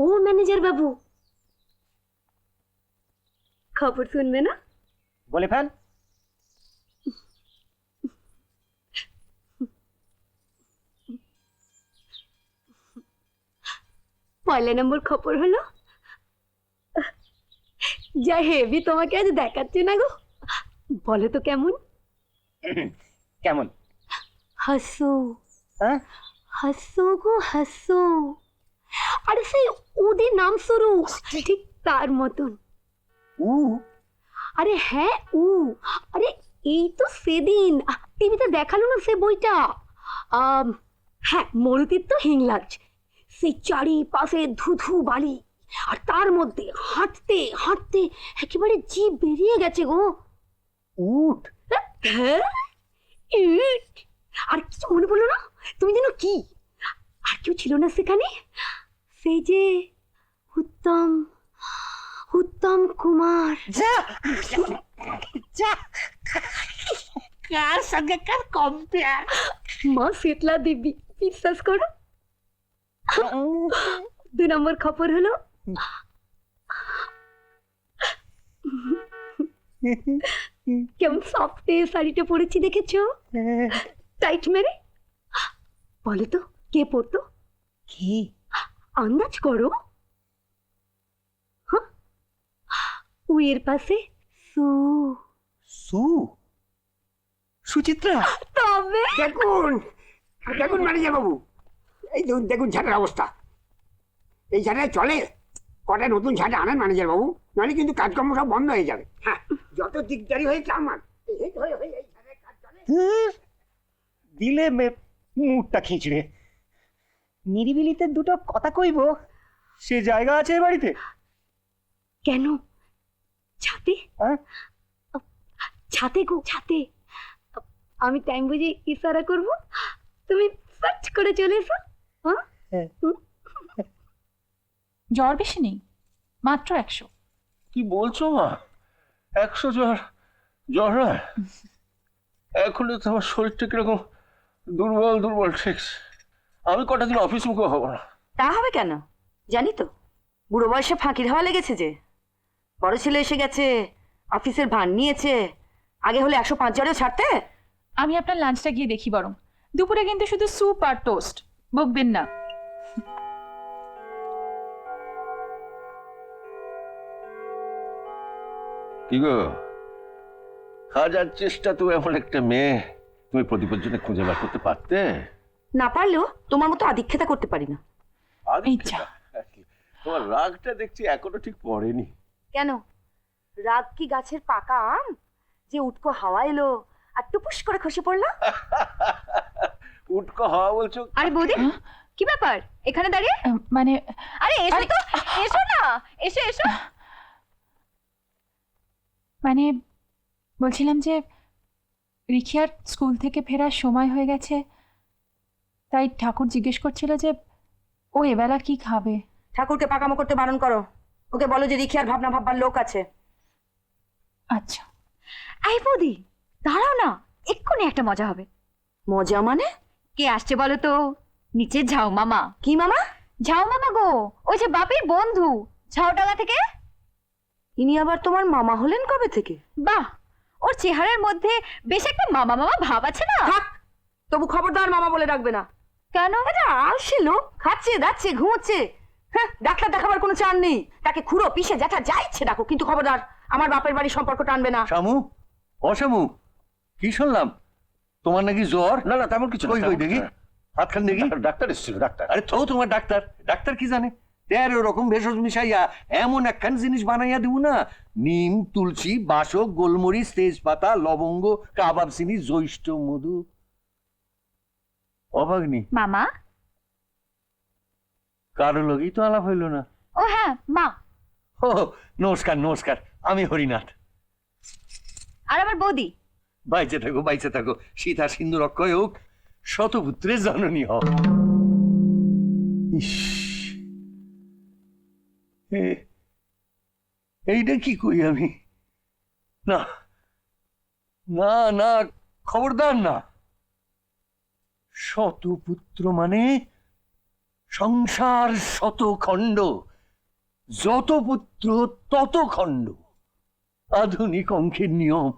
ও manager বাবু, খবর শুনবে না? বলে ফেল। পয়লা নম্বর খবর হলো, যা হেভি তোমাকে আজ দেখাচ্ছে না গো। বলো তো কেমন? কেমন? হাসো হ্যাঁ, হাসো গো হাসো। আরে সেই ওদের নাম শুরু, ঠিক তার মতন। উ আরে হ্যাঁ উ, আরে এই তো সেদিন টিভিতে দেখালো না সে বইটা। হ্যাঁ, মরুতির তো হিংলাজ, সেই চারিপাশে ধুধু বালি, আর তার মধ্যে হাঁটতে হাঁটতে একেবারে জিভ বেরিয়ে গেছে গো। উট? হ্যাঁ, ইট। আর কিছু মনে পড়লো না? তুমি যেন কি, আর কেউ ছিল না সেখানে? সেই যে উত্তম উত্তম কুমার। যা যা, কার সঙ্গে কার কম্পেয়ার? মা শীতলা দেবী, বিশ্বাস করো। 2 নম্বর খবর হলো, কেমন সফটে শাড়িটা পরেছি দেখেছো, টাইট মেরে। বলো তো কে পরতো? কি? আন্দাজ করো। হ্যাঁ, উইয়ের পাশে সু। সু? সুচিত্রা? তবে দেখুন দেখুন ম্যানেজার বাবু, এই দেখুন দেখুন ছাটের অবস্থা। এই ছাটে চলে? কটা নতুন ছাটে আনেন ম্যানেজার বাবু, নাহলে কিন্তু কাজকর্ম সব বন্ধ হয়ে যাবে। হ্যাঁ, যত দিকদারি হয়েছে আমার, এই ছাটের কাজ চলে। দিলে মুডটা খিঁচড়ে। নিরিবিলিতে দুটো কথা কইব, সে জায়গা আছে এ বাড়িতে? কেন? ছাতে, হ্যাঁ, ছাতে গো ছাতে। আমি টাইম বুঝে ইশারা করব, তুমি সার্চ করে চলে এসো। হ্যাঁ, জ্বর বেশি নেই, মাত্র 100। কি বলছো মা? 100 জ্বর? জ্বর নয়, এখনই তো আমার শরীরটা কিরকম দুর্বল দুর্বল ঠেকছে। আমি কটা দিন অফিস মুখে হবো না। তা হবে কেন? জানি তো, বুড়ো বয়সে ফাঁকির হওয়া লেগেছে যে। বড় ছেলে এসে গেছে, অফিসের ভান নিয়েছে, আগে হলে 105 জ্বরেও ছাড়তে। আমি আপনার লাঞ্চটা গিয়ে দেখি বরং। দুপুরে কিন্তু শুধু স্যুপ আর টোস্ট, বকবেন না। কি গো, হাজার চেষ্টা তো এমন একটা মেয়ে তুমি প্রদীপের জন্য খুঁজে বার করতে পারতে। না পারলেও তোমার মতো আদিক্ষেতা করতে পারি না। আদিক্ষেতা? তোমার রাগটা দেখছি এখনো ঠিক পড়েনি। কেন? রাগ কি গাছের পাকা আম যে উটকো হাওয়া এলো আর টুপুস করে খসে পড়লো? উটকো হওয়া বলছো? আরে বৌদি, কি ব্যাপার এখানে দাঁড়িয়ে? মানে আরে এসো তো, এসো না, এসো এসো। মানে বলছিলাম যে রিখিয়ার স্কুল থেকে ফেরার সময় হয়ে গেছে, তাই ঠাকুর জিজ্ঞেস করছিল যে ও এবেলা কি খাবে। ঠাকুরকে পাকামো করতে বারণ করো, ওকে বলো যে রিখিয়ার ভাবনা ভাববার লোক আছে। আচ্ছা। এই বৌদি দাঁড়াও না, এক্ষুনি একটা মজা হবে। মজা মানে? কে আসছে বলো তো? নিচে ঝাউ মামা। কি মামা? ঝাউ মামা গো, ওই যে বাপির বন্ধু, ঝাউডাঙ্গা থেকে। ইনি আবার তোমার মামা হলেন কবে থেকে? বাহ, ওর চেহারার মধ্যে বেশ একটা মামা মামা ভাব আছে না? থাক, তবু খবরদার মামা বলে ডাকবে না। কেন? এটা আলসে লোক, খাচ্ছে দাচ্ছে ঘুমোচ্ছে। হ্যাঁ, ডাক্তার দেখাবার কোনো চান নেই। তাকে খুড়ো পিসে জ্যাঠা যা ইচ্ছে ডাকো, কিন্তু খবরদার আমার বাপের বাড়ির সম্পর্ক টানবে না। শামু, অশামু, কি শুনলাম তোমার নাকি জ্বর? না না, তেমন কিছু না। কই কই দেখি, হাতখান দেখি। ডাক্তার এসেছিল, ডাক্তার। আরে তো তোমার ডাক্তার, ডাক্তার কি জানে? 13 রকম ভেষজ মিশাইয়া এমন একখান জিনিস বানাইয়া দিব না, নিম, তুলসী, বাসক, গোলমরিচ, তেজপাতা, লবঙ্গ, কাবাব চিনি, জ্যৈষ্ঠ মধু। অভাগ্নি মামা। কারো লগেই তো আলাপ হইল না। ও হ্যাঁ মা। ও নমস্কার নমস্কার, আমি হরিনাথ। আর আমার বৌদি। বাইচে থাকো বাইচে থাকো, সীতা সিন্ধু রক্ষয় হোক, শতপুত্রের জননী হোক। ইস, এইটা কি কই আমি? না না না, খবরদার না। শতপুত্র মানে সংসার শতখণ্ড, যত পুত্র তত খণ্ড, আধুনিক অঙ্কের নিয়ম।